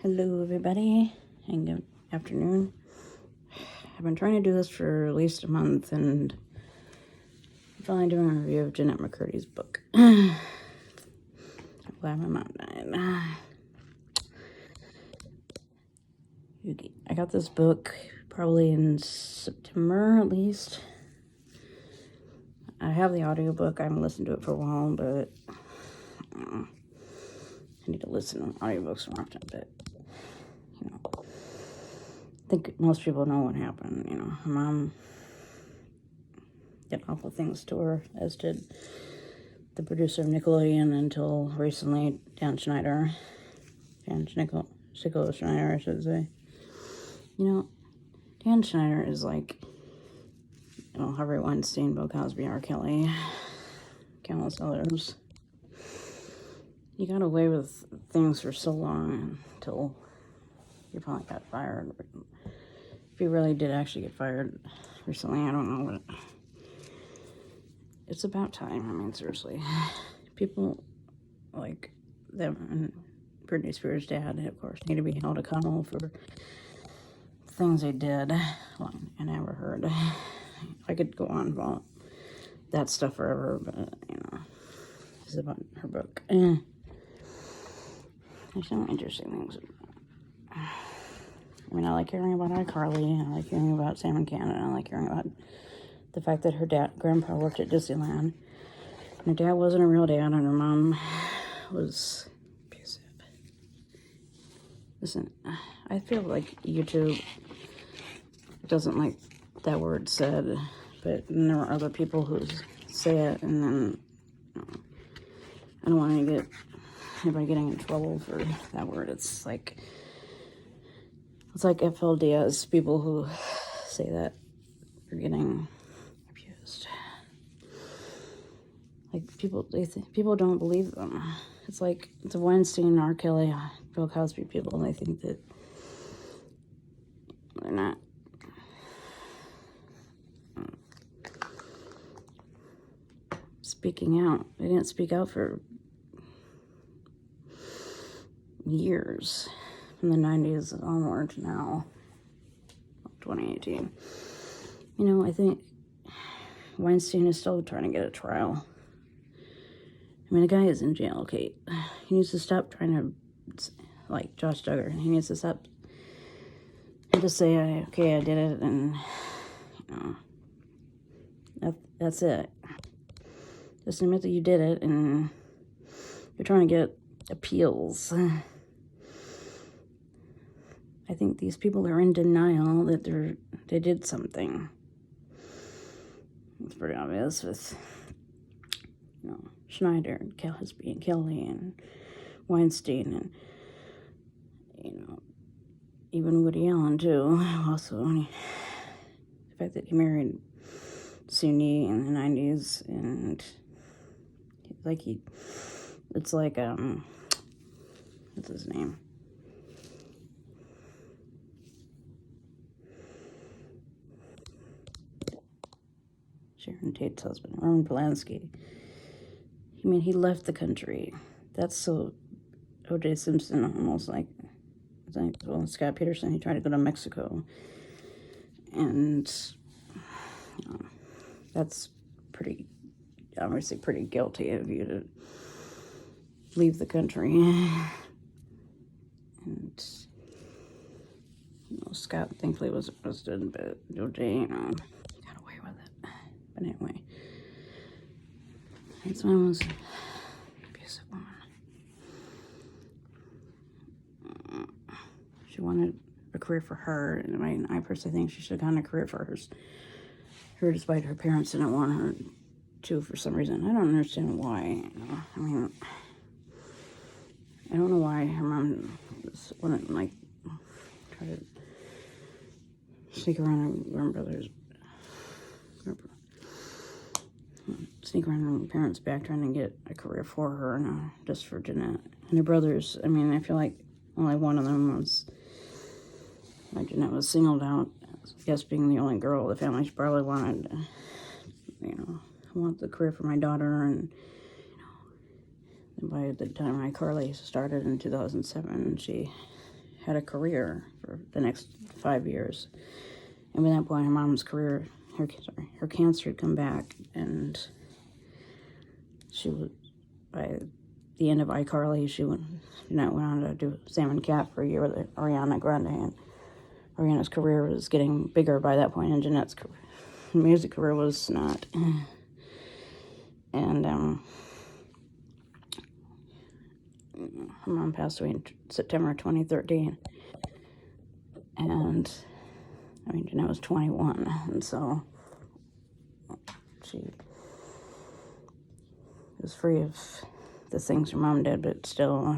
Hello everybody, and good afternoon. I've been trying to do this for at least a month, and I'm finally doing a review of Jennette McCurdy's book. I'm glad my mom died. I got this book probably in September at least. I have the audiobook. I haven't listened to it for a while, but I need to listen to audiobooks more often, but I think most people know what happened. Her mom did awful things to her, as did the producer of Nickelodeon until recently, Dan Schneider. Nicholas Schneider, I should say. Dan Schneider is like, Harvey Weinstein, Bill Cosby, R. Kelly, countless others. He got away with things for so long until he finally got fired. If he really did actually get fired recently, I don't know, but it's about time. I mean, seriously. People like them and Britney Spears' dad, of course, need to be held accountable for things they did. Well, I never heard. I could go on about that stuff forever, but, it's about her book. There's some interesting things. I mean, I like hearing about iCarly, I like hearing about Sam and Canada, I like hearing about the fact that her grandpa worked at Disneyland. And her dad wasn't a real dad, and her mom was abusive. Listen, I feel like YouTube doesn't like that word said, but then there are other people who say it, and then I don't want to get anybody getting in trouble for that word. It's like FLDS, people who say that are getting abused. Like, people don't believe them. It's like the Weinstein, R. Kelly, Bill Cosby people, they think that they're not speaking out. They didn't speak out for years, from the 90s onward to now, 2018. I think Weinstein is still trying to get a trial. I mean, the guy is in jail, okay? He needs to stop trying to, like Josh Duggar, he needs to stop and just say, okay, I did it, and, that's it. Just admit that you did it, and you're trying to get appeals. I think these people are in denial that they did something. It's pretty obvious with, Schneider and Cosby and Kelly and Weinstein and, even Woody Allen too. Also, the fact that he married Suni in the 90s, and it's like, what's his name? Sharon Tate's husband, Roman Polanski. I mean, he left the country. That's so O.J. Simpson, almost like, Scott Peterson, he tried to go to Mexico. And, that's obviously pretty guilty of you to leave the country. And, Scott thankfully was arrested, but O.J., got away with it. But anyway, this one was an abusive woman. She wanted a career for her, and I personally think she should have gotten a career for her despite her parents didn't want her to for some reason. I don't understand why. I mean, I don't know why her mom wouldn't try to sneak around her grandbrother's. Sneak around her parents' back trying to get a career for her, just for Jennette. And her brothers, I mean, I feel like only one of them was, Jennette was singled out, I guess being the only girl of the family. She probably wanted, I want the career for my daughter, and, by the time iCarly started in 2007, she had a career for the next 5 years. And by that point, her mom's career, her cancer had come back, and she was, by the end of iCarly, Jeanette went on to do Sam and Cat for a year with Ariana Grande, and Ariana's career was getting bigger by that point, and Jeanette's music career was not. And her mom passed away in September 2013, and I mean, Jeanette was 21, and so she was free of the things her mom did, but still,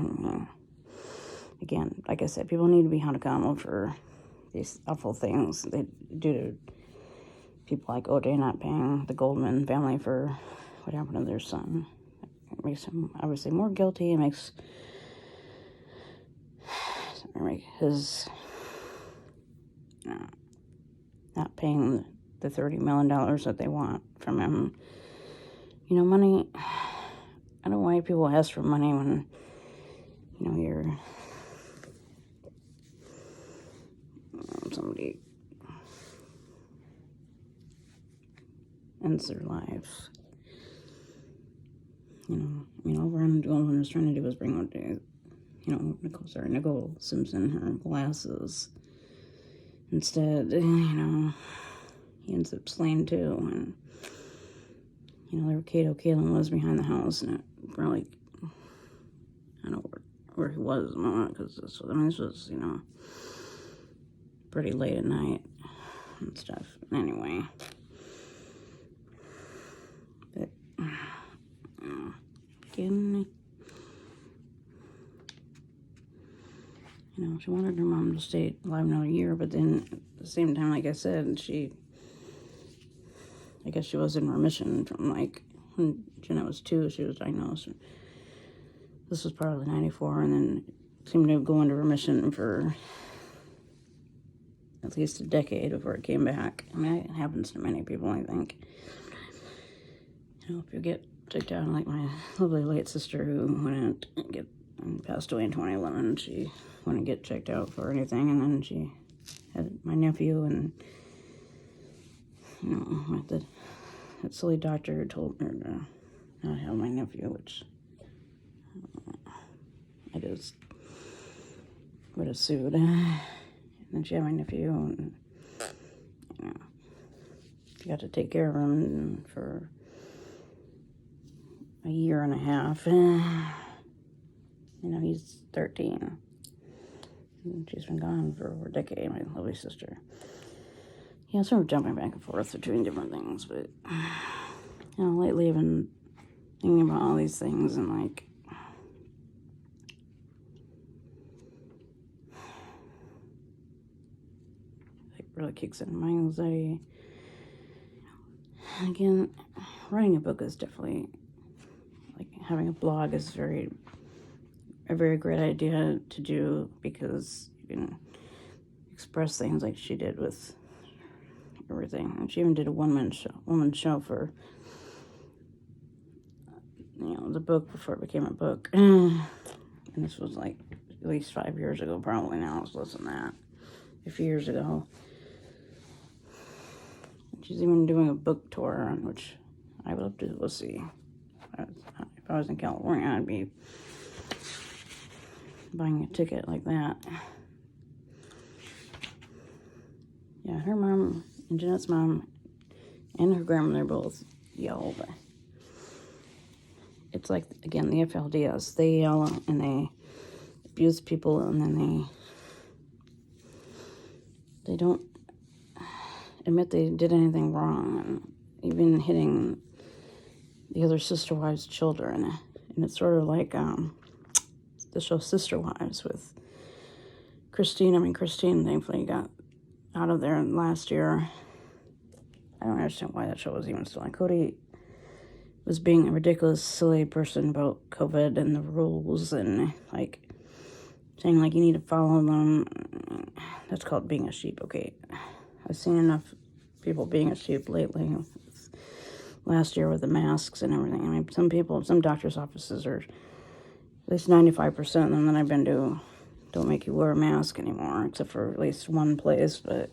again, like I said, people need to be held accountable for these awful things they do to people like OJ not paying the Goldman family for what happened to their son. It makes him obviously more guilty. It makes his not paying the $30 million that they want from him. You know, money, I don't know why people ask for money when, you know, you're somebody ends their life. You know, all Ron Goldman was trying to do was bring out, Nicole Simpson, her glasses. Instead, he ends up slain too, and, there Kato Kalin was behind the house, and it really, I don't know where he was, because this was, pretty late at night and stuff. Anyway, but, again, she wanted her mom to stay alive another year, but then at the same time, like I said, I guess she was in remission from, when Jeanette was 2, she was diagnosed. This was probably 94, and then seemed to go into remission for at least a decade before it came back. I mean, it happens to many people, I think. If you get checked out, like my lovely late sister who went and passed away in 2011, she wouldn't get checked out for anything, and then she had my nephew, and that silly doctor told her to not have my nephew, which I just would have sued. And then she had my nephew, and she got to take care of him for a year and a half. He's 13. And she's been gone for over a decade, my lovely sister. Yeah, sort of jumping back and forth between different things, but, lately I've been thinking about all these things, and, it really kicks in my anxiety. Again, writing a book is definitely, having a blog is a very great idea to do, because you can express things like she did with everything. And she even did a woman show for the book before it became a book. And this was at least 5 years ago, probably now it's less than that, a few years ago. She's even doing a book tour, on which I would love to go see. If I was in California, I'd be buying a ticket like that. Yeah, her mom and Jeanette's mom and her grandmother both yelled. It's again, the FLDS. They yell and they abuse people, and then they don't admit they did anything wrong, and even hitting the other sister wives' children. And it's sort of like the show Sister Wives with Christine. Christine thankfully got out of there last year. I don't understand why that show was even still on. Cody was being a ridiculous, silly person about COVID and the rules, and saying you need to follow them. That's called being a sheep. Okay, I've seen enough people being a sheep lately. Last year with the masks and everything. Some doctors' offices are at least 95% of them that I've been to don't make you wear a mask anymore, except for at least one place, but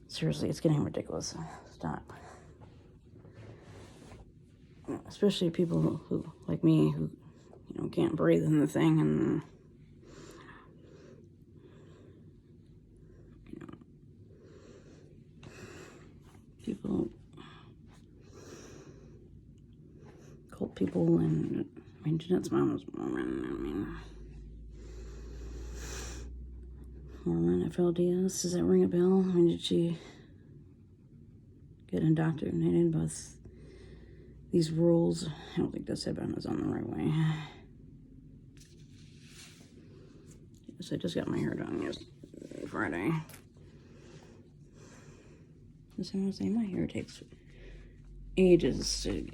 seriously, it's getting ridiculous. Stop. Especially people who, like me, who, can't breathe in the thing, and, people, cult people, and, Jennette's mom was Mormon, Mormon FLDS, does that ring a bell? Did she get indoctrinated with these rules? I don't think this headband is on the right way. Yes, I just got my hair done Friday. That's what I was saying, my hair takes ages to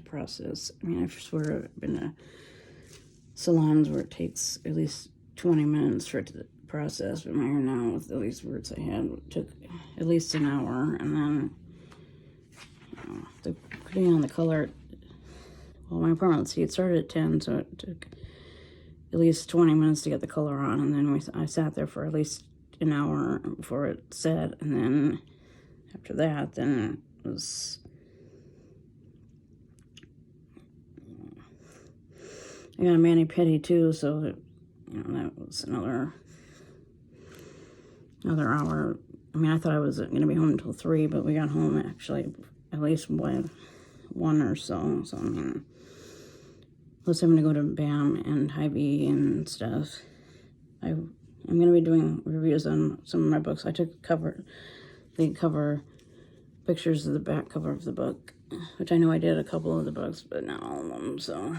process. I swear I've been to salons where it takes at least 20 minutes for it to process, but my hair now, with at least roots I had, took at least an hour, and then depending on the color, well, my appointment, see, it started at 10, so it took at least 20 minutes to get the color on, and then I sat there for at least an hour before it set, and then after that, then it was, I got a mani-pedi too, so that, that was another hour. I thought I was going to be home until 3, but we got home actually at least by 1 or so. So, plus I'm going to go to BAM and Hy-Vee and stuff. I'm going to be doing reviews on some of my books. I took the cover pictures of the back cover of the book, which I know I did a couple of the books, but not all of them. So,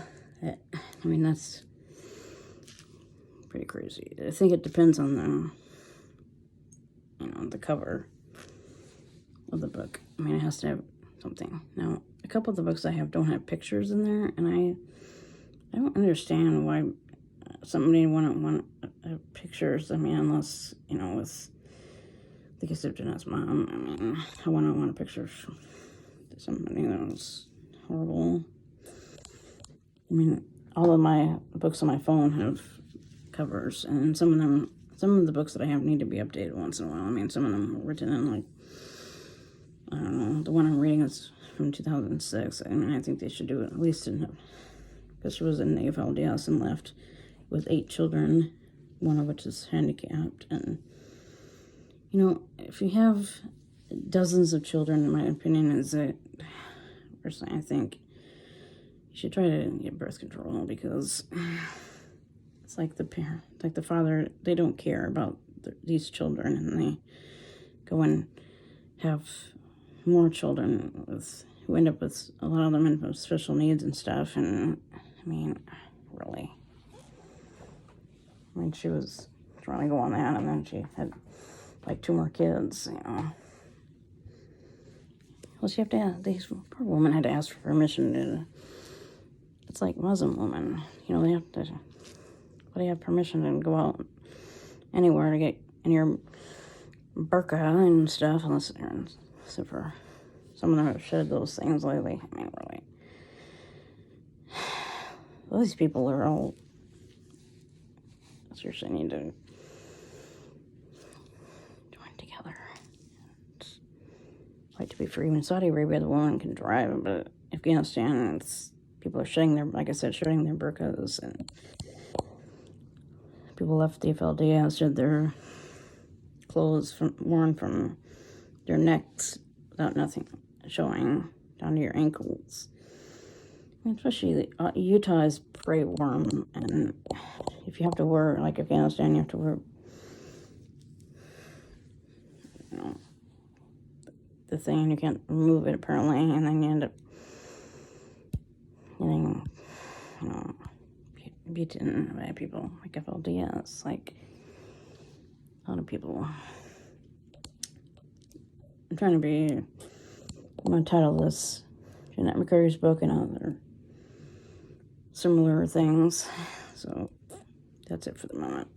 that's pretty crazy. I think it depends on the cover of the book. It has to have something. Now, a couple of the books I have don't have pictures in there, and I don't understand why somebody wouldn't want pictures. Unless, with the case of Jennette's mom, I wouldn't want a picture of somebody that was horrible. All of my books on my phone have covers, and some of the books that I have need to be updated once in a while. Some of them were written in, I don't know, the one I'm reading is from 2006. I think they should do it at least because she was in the FLDS and left with 8 children, one of which is handicapped. And, if you have dozens of children, in my opinion, personally, I think you should try to get birth control, because it's like the father, they don't care about these children, and they go and have more children who end up with, a lot of them with special needs and stuff, and, really. She was trying to go on that, and then she had, 2 more kids, Well, she have to ask, these poor women had to ask for permission to, it's like Muslim women, they have to, they have permission to go out anywhere to get in your burqa and stuff, except for some of them have shed those things lately. Really. Well, these people are all seriously need to join together and fight to be free. In Saudi Arabia, the woman can drive, but Afghanistan, people are shedding their burqas, and people left the FLDS, had their clothes worn from their necks without nothing showing down to your ankles. Especially Utah is pretty warm, and if you have to wear, like Afghanistan, you have to wear, the thing, and you can't remove it apparently, and then you end up getting, beaten by people like FLDS, a lot of people. I'm going to title this Jennette McCurdy's book and other similar things. So that's it for the moment.